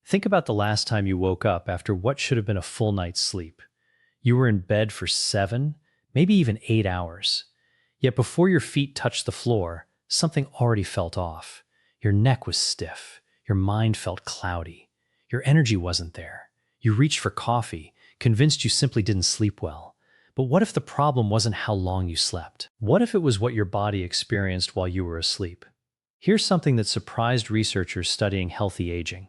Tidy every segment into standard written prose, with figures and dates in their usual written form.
Think about the last time you woke up after what should have been a full night's sleep. You were in bed for 7, maybe even 8 hours. Yet before your feet touched the floor, something already felt off. Your neck was stiff. Your mind felt cloudy. Your energy wasn't there. You reached for coffee, convinced you simply didn't sleep well. But what if the problem wasn't how long you slept? What if it was what your body experienced while you were asleep? Here's something that surprised researchers studying healthy aging.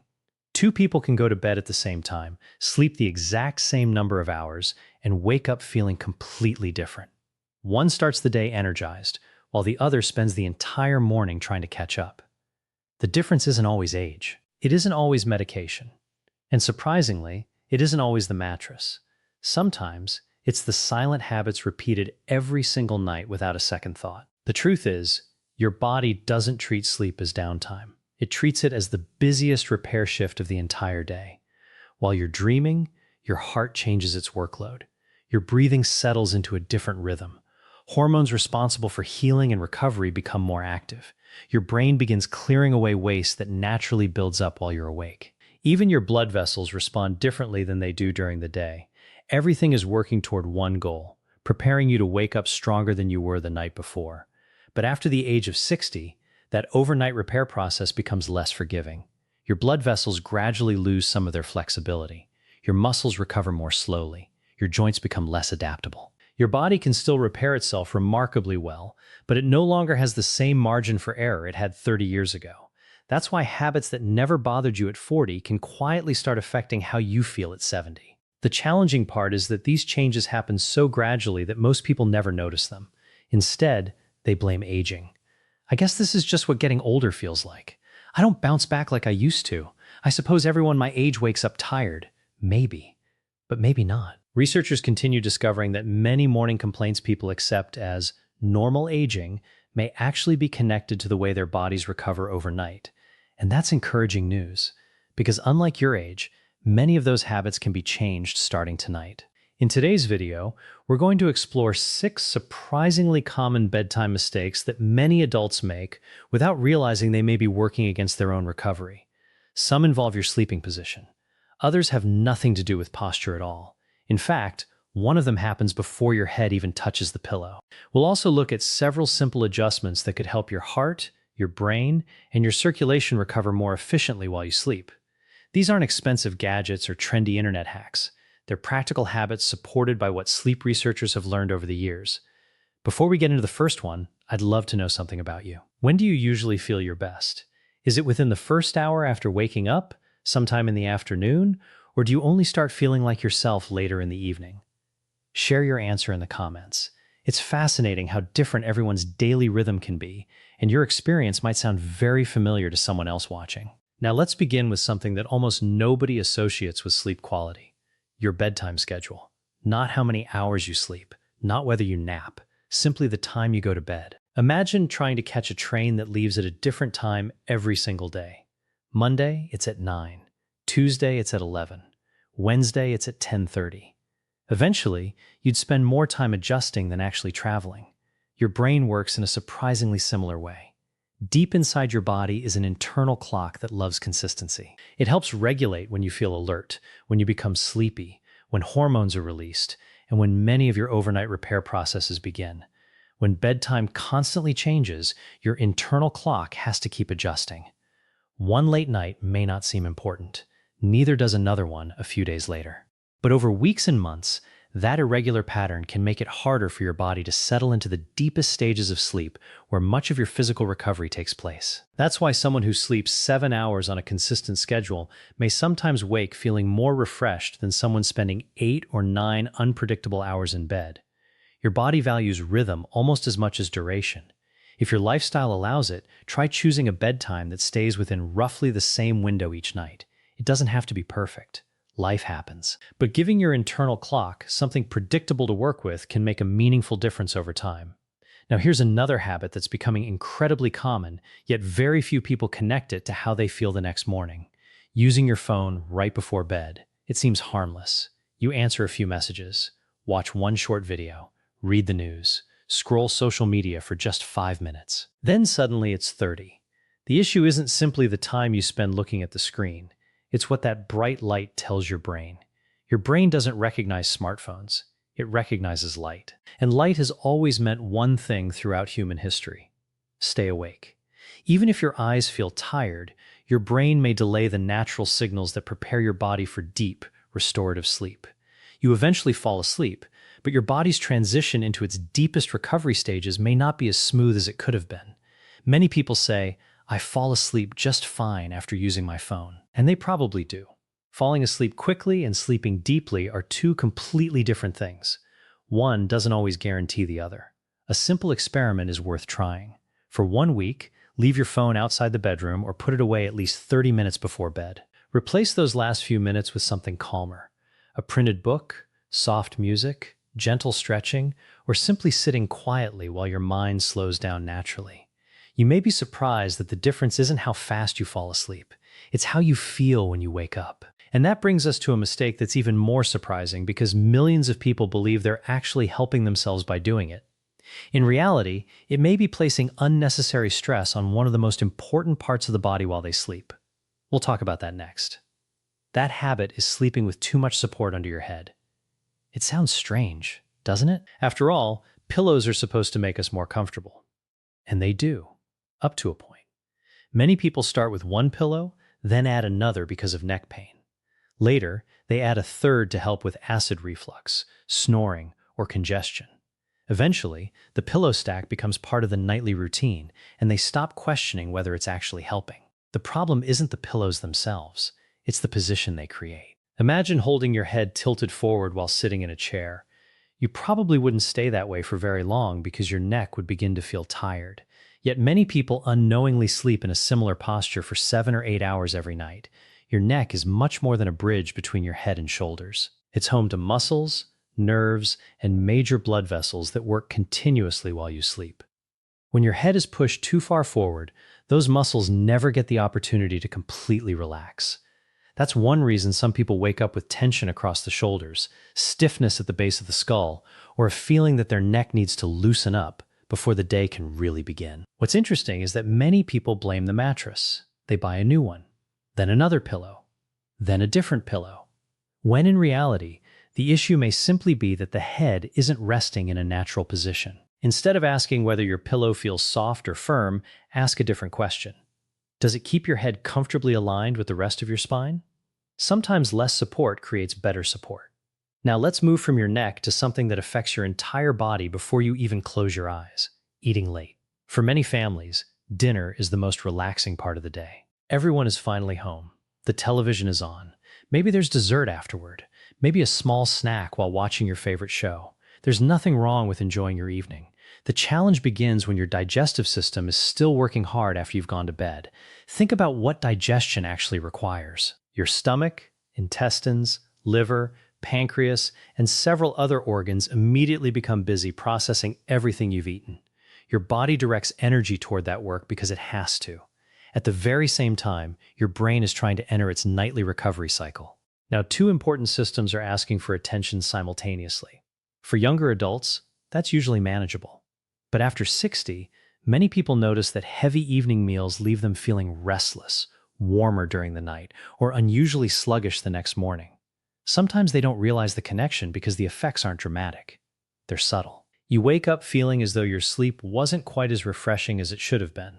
Two people can go to bed at the same time, sleep the exact same number of hours, and wake up feeling completely different. One starts the day energized, while the other spends the entire morning trying to catch up. The difference isn't always age. It isn't always medication. And surprisingly, it isn't always the mattress. Sometimes, it's the silent habits repeated every single night without a second thought. The truth is, your body doesn't treat sleep as downtime. It treats it as the busiest repair shift of the entire day. While you're dreaming, your heart changes its workload. Your breathing settles into a different rhythm. Hormones responsible for healing and recovery become more active. Your brain begins clearing away waste that naturally builds up while you're awake. Even your blood vessels respond differently than they do during the day. Everything is working toward one goal, preparing you to wake up stronger than you were the night before. But after the age of 60, that overnight repair process becomes less forgiving. Your blood vessels gradually lose some of their flexibility. Your muscles recover more slowly. Your joints become less adaptable. Your body can still repair itself remarkably well, but it no longer has the same margin for error it had 30 years ago. That's why habits that never bothered you at 40 can quietly start affecting how you feel at 70. The challenging part is that these changes happen so gradually that most people never notice them. Instead, they blame aging. I guess this is just what getting older feels like. I don't bounce back like I used to. I suppose everyone my age wakes up tired. Maybe. But maybe not. Researchers continue discovering that many morning complaints people accept as normal aging may actually be connected to the way their bodies recover overnight. And that's encouraging news, because unlike your age, many of those habits can be changed starting tonight. In today's video, we're going to explore 6 surprisingly common bedtime mistakes that many adults make without realizing they may be working against their own recovery. Some involve your sleeping position. Others have nothing to do with posture at all. In fact, one of them happens before your head even touches the pillow. We'll also look at several simple adjustments that could help your heart, your brain, and your circulation recover more efficiently while you sleep. These aren't expensive gadgets or trendy internet hacks. They're practical habits supported by what sleep researchers have learned over the years. Before we get into the first one, I'd love to know something about you. When do you usually feel your best? Is it within the first hour after waking up, sometime in the afternoon, or do you only start feeling like yourself later in the evening? Share your answer in the comments. It's fascinating how different everyone's daily rhythm can be, and your experience might sound very familiar to someone else watching. Now let's begin with something that almost nobody associates with sleep quality: your bedtime schedule. Not how many hours you sleep, not whether you nap, simply the time you go to bed. Imagine trying to catch a train that leaves at a different time every single day. Monday, it's at 9. Tuesday, it's at 11. Wednesday, it's at 10:30. Eventually, you'd spend more time adjusting than actually traveling. Your brain works in a surprisingly similar way. Deep inside your body is an internal clock that loves consistency. It helps regulate when you feel alert, when you become sleepy, when hormones are released, and when many of your overnight repair processes begin. When bedtime constantly changes, your internal clock has to keep adjusting. One late night may not seem important. Neither does another one a few days later. But over weeks and months, that irregular pattern can make it harder for your body to settle into the deepest stages of sleep where much of your physical recovery takes place. That's why someone who sleeps 7 hours on a consistent schedule may sometimes wake feeling more refreshed than someone spending 8 or 9 unpredictable hours in bed. Your body values rhythm almost as much as duration. If your lifestyle allows it, try choosing a bedtime that stays within roughly the same window each night. It doesn't have to be perfect. Life happens. But giving your internal clock something predictable to work with can make a meaningful difference over time. Now here's another habit that's becoming incredibly common, yet very few people connect it to how they feel the next morning. Using your phone right before bed. It seems harmless. You answer a few messages, watch one short video, read the news, scroll social media for just 5 minutes. Then suddenly it's 30. The issue isn't simply the time you spend looking at the screen. It's what that bright light tells your brain. Your brain doesn't recognize smartphones. It recognizes light. And light has always meant one thing throughout human history: stay awake. Even if your eyes feel tired, your brain may delay the natural signals that prepare your body for deep, restorative sleep. You eventually fall asleep, but your body's transition into its deepest recovery stages may not be as smooth as it could have been. Many people say, "I fall asleep just fine after using my phone." And they probably do. Falling asleep quickly and sleeping deeply are two completely different things. One doesn't always guarantee the other. A simple experiment is worth trying. For 1 week, leave your phone outside the bedroom or put it away at least 30 minutes before bed. Replace those last few minutes with something calmer: a printed book, soft music, gentle stretching, or simply sitting quietly while your mind slows down naturally. You may be surprised that the difference isn't how fast you fall asleep. It's how you feel when you wake up. And that brings us to a mistake that's even more surprising, because millions of people believe they're actually helping themselves by doing it. In reality, it may be placing unnecessary stress on one of the most important parts of the body while they sleep. We'll talk about that next. That habit is sleeping with too much support under your head. It sounds strange, doesn't it? After all, pillows are supposed to make us more comfortable. And they do, up to a point. Many people start with one pillow, then add another because of neck pain. Later, they add a third to help with acid reflux, snoring, or congestion. Eventually, the pillow stack becomes part of the nightly routine, and they stop questioning whether it's actually helping. The problem isn't the pillows themselves, it's the position they create. Imagine holding your head tilted forward while sitting in a chair. You probably wouldn't stay that way for very long because your neck would begin to feel tired. Yet many people unknowingly sleep in a similar posture for 7 or 8 hours every night. Your neck is much more than a bridge between your head and shoulders. It's home to muscles, nerves, and major blood vessels that work continuously while you sleep. When your head is pushed too far forward, those muscles never get the opportunity to completely relax. That's one reason some people wake up with tension across the shoulders, stiffness at the base of the skull, or a feeling that their neck needs to loosen up before the day can really begin. What's interesting is that many people blame the mattress. They buy a new one, then another pillow, then a different pillow. When in reality, the issue may simply be that the head isn't resting in a natural position. Instead of asking whether your pillow feels soft or firm, ask a different question. Does it keep your head comfortably aligned with the rest of your spine? Sometimes less support creates better support. Now let's move from your neck to something that affects your entire body before you even close your eyes: eating late. For many families, dinner is the most relaxing part of the day. Everyone is finally home. The television is on. Maybe there's dessert afterward. Maybe a small snack while watching your favorite show. There's nothing wrong with enjoying your evening. The challenge begins when your digestive system is still working hard after you've gone to bed. Think about what digestion actually requires. Your stomach, intestines, liver, pancreas, and several other organs immediately become busy processing everything you've eaten. Your body directs energy toward that work because it has to. At the very same time, your brain is trying to enter its nightly recovery cycle. Now, two important systems are asking for attention simultaneously. For younger adults, that's usually manageable. But after 60, many people notice that heavy evening meals leave them feeling restless, warmer during the night, or unusually sluggish the next morning. Sometimes they don't realize the connection because the effects aren't dramatic. They're subtle. You wake up feeling as though your sleep wasn't quite as refreshing as it should have been.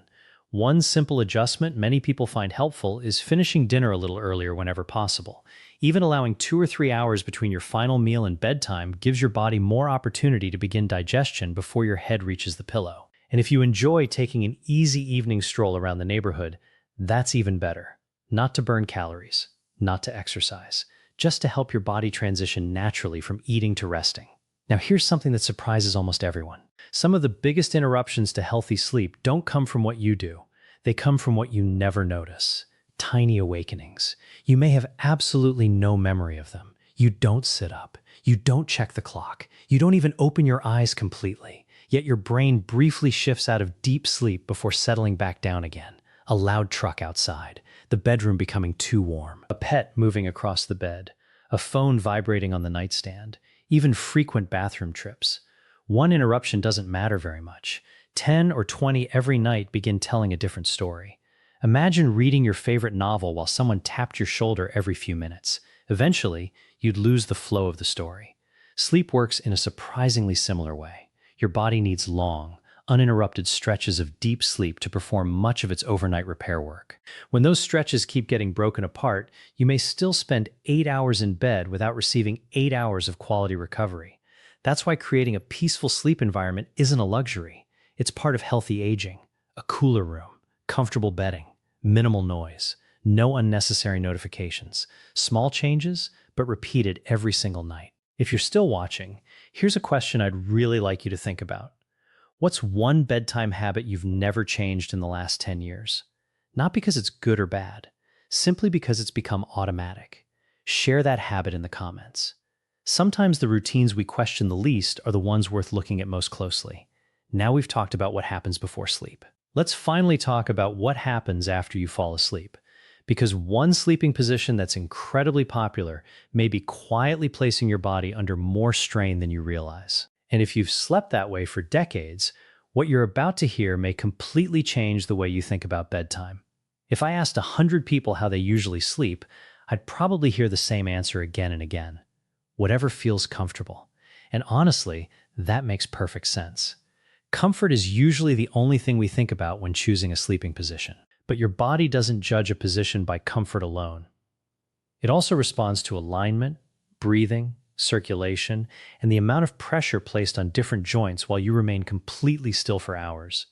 One simple adjustment many people find helpful is finishing dinner a little earlier whenever possible. Even allowing 2 or 3 hours between your final meal and bedtime gives your body more opportunity to begin digestion before your head reaches the pillow. And if you enjoy taking an easy evening stroll around the neighborhood, that's even better. Not to burn calories, not to exercise, just to help your body transition naturally from eating to resting. Now here's something that surprises almost everyone. Some of the biggest interruptions to healthy sleep don't come from what you do. They come from what you never notice. Tiny awakenings. You may have absolutely no memory of them. You don't sit up. You don't check the clock. You don't even open your eyes completely. Yet your brain briefly shifts out of deep sleep before settling back down again. A loud truck outside. The bedroom becoming too warm. A pet moving across the bed. A phone vibrating on the nightstand. Even frequent bathroom trips. One interruption doesn't matter very much. 10 or 20 every night begin telling a different story. Imagine reading your favorite novel while someone tapped your shoulder every few minutes. Eventually, you'd lose the flow of the story. Sleep works in a surprisingly similar way. Your body needs long, uninterrupted stretches of deep sleep to perform much of its overnight repair work. When those stretches keep getting broken apart, you may still spend 8 hours in bed without receiving 8 hours of quality recovery. That's why creating a peaceful sleep environment isn't a luxury. It's part of healthy aging. A cooler room, comfortable bedding, minimal noise, no unnecessary notifications, small changes, but repeated every single night. If you're still watching, here's a question I'd really like you to think about. What's one bedtime habit you've never changed in the last 10 years? Not because it's good or bad, simply because it's become automatic. Share that habit in the comments. Sometimes the routines we question the least are the ones worth looking at most closely. Now we've talked about what happens before sleep. Let's finally talk about what happens after you fall asleep. Because one sleeping position that's incredibly popular may be quietly placing your body under more strain than you realize. And if you've slept that way for decades, what you're about to hear may completely change the way you think about bedtime. If I asked 100 people how they usually sleep, I'd probably hear the same answer again and again. Whatever feels comfortable. And honestly, that makes perfect sense. Comfort is usually the only thing we think about when choosing a sleeping position. But your body doesn't judge a position by comfort alone. It also responds to alignment, breathing, circulation, and the amount of pressure placed on different joints while you remain completely still for hours.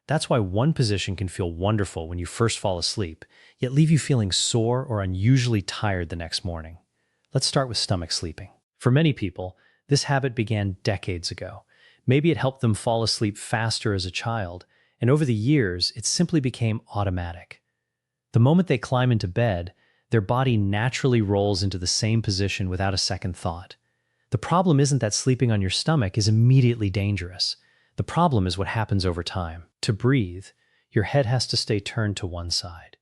That's why one position can feel wonderful when you first fall asleep, yet leave you feeling sore or unusually tired the next morning. Let's start with stomach sleeping. For many people, this habit began decades ago. Maybe it helped them fall asleep faster as a child, and over the years, it simply became automatic. The moment they climb into bed, their body naturally rolls into the same position without a second thought. The problem isn't that sleeping on your stomach is immediately dangerous. The problem is what happens over time. To breathe, your head has to stay turned to one side.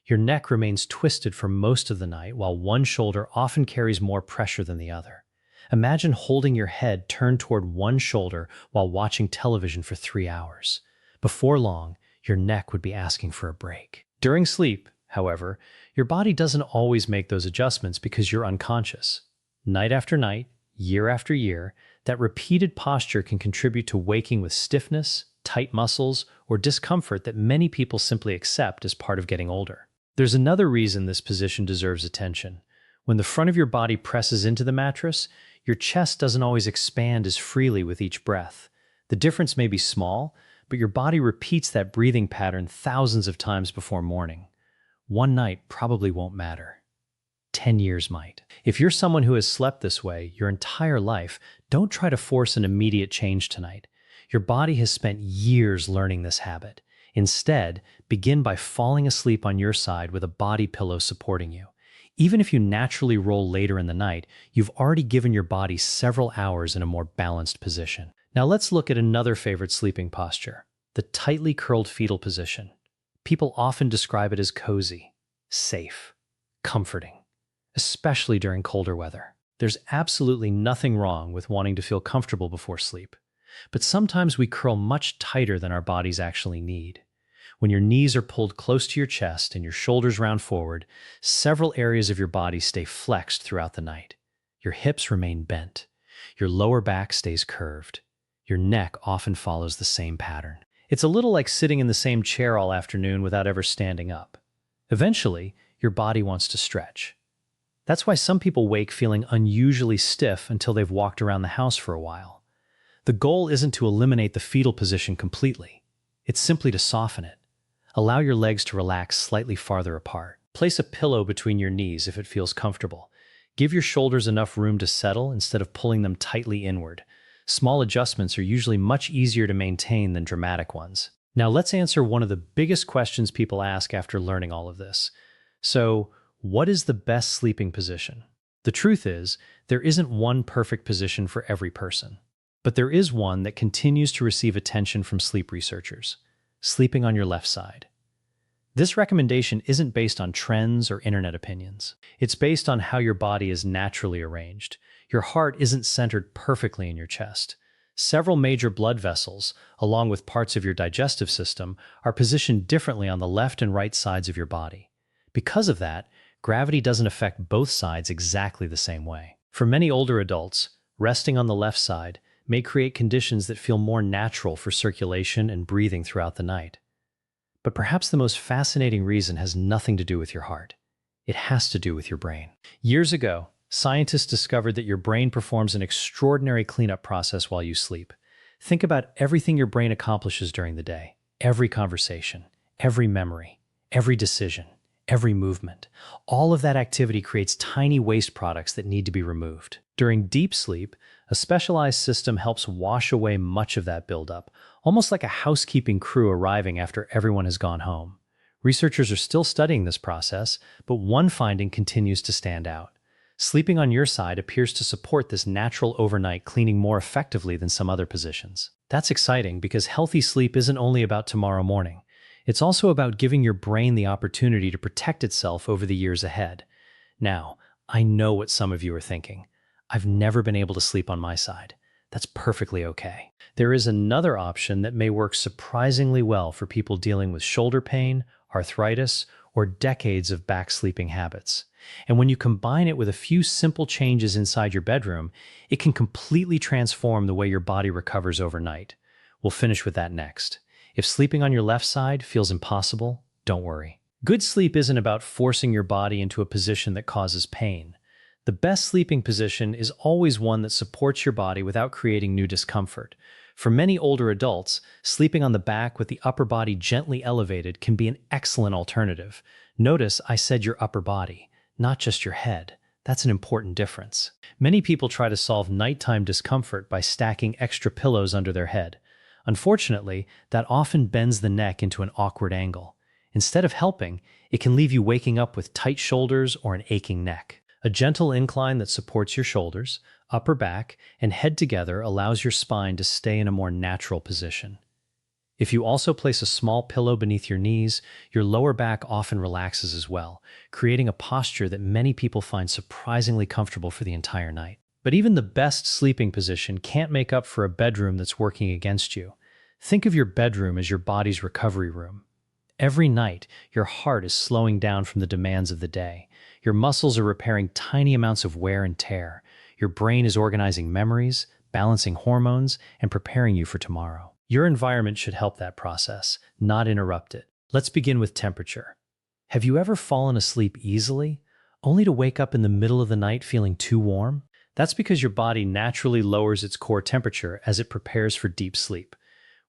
Your neck remains twisted for most of the night, while one shoulder often carries more pressure than the other. Imagine holding your head turned toward one shoulder while watching television for 3 hours. Before long, your neck would be asking for a break. During sleep, however, your body doesn't always make those adjustments because you're unconscious. Night after night, year after year, that repeated posture can contribute to waking with stiffness, tight muscles, or discomfort that many people simply accept as part of getting older. There's another reason this position deserves attention. When the front of your body presses into the mattress, your chest doesn't always expand as freely with each breath. The difference may be small, but your body repeats that breathing pattern thousands of times before morning. One night probably won't matter. 10 years might. If you're someone who has slept this way your entire life, don't try to force an immediate change tonight. Your body has spent years learning this habit. Instead, begin by falling asleep on your side with a body pillow supporting you. Even if you naturally roll later in the night, you've already given your body several hours in a more balanced position. Now let's look at another favorite sleeping posture, the tightly curled fetal position. People often describe it as cozy, safe, comforting, especially during colder weather. There's absolutely nothing wrong with wanting to feel comfortable before sleep, but sometimes we curl much tighter than our bodies actually need. When your knees are pulled close to your chest and your shoulders round forward, several areas of your body stay flexed throughout the night. Your hips remain bent. Your lower back stays curved. Your neck often follows the same pattern. It's a little like sitting in the same chair all afternoon without ever standing up. Eventually, your body wants to stretch. That's why some people wake feeling unusually stiff until they've walked around the house for a while. The goal isn't to eliminate the fetal position completely. It's simply to soften it. Allow your legs to relax slightly farther apart. Place a pillow between your knees if it feels comfortable. Give your shoulders enough room to settle instead of pulling them tightly inward. Small adjustments are usually much easier to maintain than dramatic ones. Now let's answer one of the biggest questions people ask after learning all of this. So, what is the best sleeping position? The truth is, there isn't one perfect position for every person. But there is one that continues to receive attention from sleep researchers: sleeping on your left side. This recommendation isn't based on trends or internet opinions. It's based on how your body is naturally arranged. Your heart isn't centered perfectly in your chest. Several major blood vessels, along with parts of your digestive system, are positioned differently on the left and right sides of your body. Because of that, gravity doesn't affect both sides exactly the same way. For many older adults, resting on the left side may create conditions that feel more natural for circulation and breathing throughout the night. But perhaps the most fascinating reason has nothing to do with your heart. It has to do with your brain. Years ago, scientists discovered that your brain performs an extraordinary cleanup process while you sleep. Think about everything your brain accomplishes during the day. Every conversation, every memory, every decision, every movement. All of that activity creates tiny waste products that need to be removed. During deep sleep, a specialized system helps wash away much of that buildup, almost like a housekeeping crew arriving after everyone has gone home. Researchers are still studying this process, but one finding continues to stand out. Sleeping on your side appears to support this natural overnight cleaning more effectively than some other positions. That's exciting because healthy sleep isn't only about tomorrow morning. It's also about giving your brain the opportunity to protect itself over the years ahead. Now, I know what some of you are thinking. I've never been able to sleep on my side. That's perfectly okay. There is another option that may work surprisingly well for people dealing with shoulder pain, arthritis, or decades of back sleeping habits. And when you combine it with a few simple changes inside your bedroom, it can completely transform the way your body recovers overnight. We'll finish with that next. If sleeping on your left side feels impossible, don't worry. Good sleep isn't about forcing your body into a position that causes pain. The best sleeping position is always one that supports your body without creating new discomfort. For many older adults, sleeping on the back with the upper body gently elevated can be an excellent alternative. Notice I said your upper body, not just your head. That's an important difference. Many people try to solve nighttime discomfort by stacking extra pillows under their head. Unfortunately, that often bends the neck into an awkward angle. Instead of helping, it can leave you waking up with tight shoulders or an aching neck. A gentle incline that supports your shoulders, upper back, and head together allows your spine to stay in a more natural position. If you also place a small pillow beneath your knees, your lower back often relaxes as well, creating a posture that many people find surprisingly comfortable for the entire night. But even the best sleeping position can't make up for a bedroom that's working against you. Think of your bedroom as your body's recovery room. Every night, your heart is slowing down from the demands of the day. Your muscles are repairing tiny amounts of wear and tear. Your brain is organizing memories, balancing hormones, and preparing you for tomorrow. Your environment should help that process, not interrupt it. Let's begin with temperature. Have you ever fallen asleep easily, only to wake up in the middle of the night feeling too warm? That's because your body naturally lowers its core temperature as it prepares for deep sleep.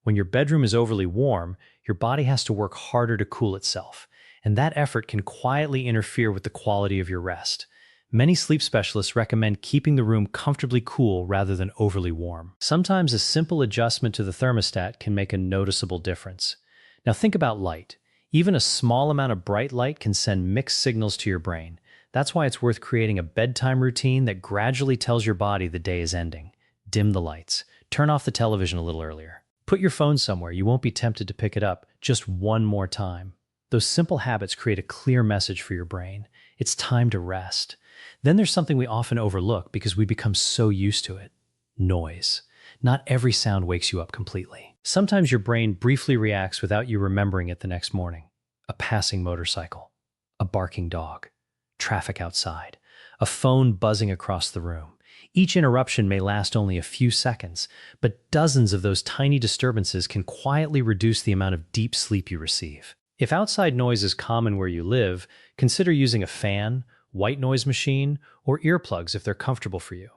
When your bedroom is overly warm, your body has to work harder to cool itself, and that effort can quietly interfere with the quality of your rest. Many sleep specialists recommend keeping the room comfortably cool rather than overly warm. Sometimes a simple adjustment to the thermostat can make a noticeable difference. Now think about light. Even a small amount of bright light can send mixed signals to your brain. That's why it's worth creating a bedtime routine that gradually tells your body the day is ending. Dim the lights. Turn off the television a little earlier. Put your phone somewhere you won't be tempted to pick it up just one more time. Those simple habits create a clear message for your brain. It's time to rest. Then there's something we often overlook because we become so used to it. Noise. Not every sound wakes you up completely. Sometimes your brain briefly reacts without you remembering it the next morning. A passing motorcycle. A barking dog. Traffic outside. A phone buzzing across the room. Each interruption may last only a few seconds, but dozens of those tiny disturbances can quietly reduce the amount of deep sleep you receive. If outside noise is common where you live, consider using a fan, white noise machine, or earplugs if they're comfortable for you.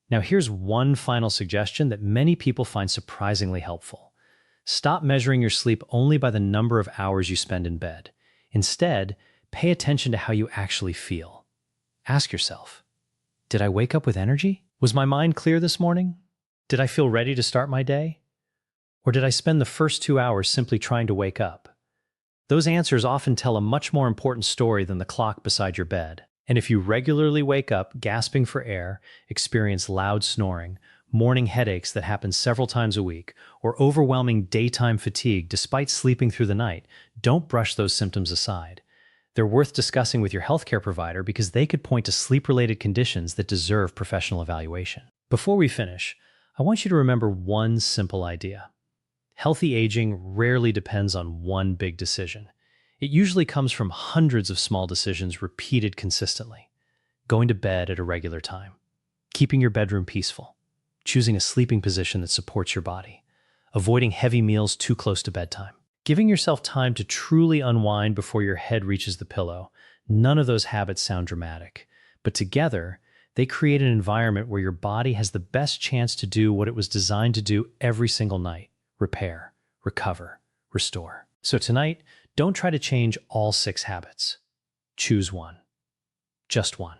Now here's one final suggestion that many people find surprisingly helpful. Stop measuring your sleep only by the number of hours you spend in bed. Instead, pay attention to how you actually feel. Ask yourself, did I wake up with energy? Was my mind clear this morning? Did I feel ready to start my day? Or did I spend the first 2 hours simply trying to wake up? Those answers often tell a much more important story than the clock beside your bed. And if you regularly wake up gasping for air, experience loud snoring, morning headaches that happen several times a week, or overwhelming daytime fatigue despite sleeping through the night, don't brush those symptoms aside. They're worth discussing with your healthcare provider because they could point to sleep-related conditions that deserve professional evaluation. Before we finish, I want you to remember one simple idea. Healthy aging rarely depends on one big decision. It usually comes from hundreds of small decisions repeated consistently. Going to bed at a regular time, keeping your bedroom peaceful, choosing a sleeping position that supports your body, avoiding heavy meals too close to bedtime, giving yourself time to truly unwind before your head reaches the pillow. None of those habits sound dramatic, but together, they create an environment where your body has the best chance to do what it was designed to do every single night: repair, recover, restore. So tonight, don't try to change all 6 habits. Choose one. Just one.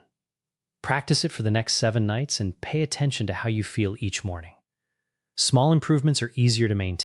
Practice it for the next 7 nights and pay attention to how you feel each morning. Small improvements are easier to maintain.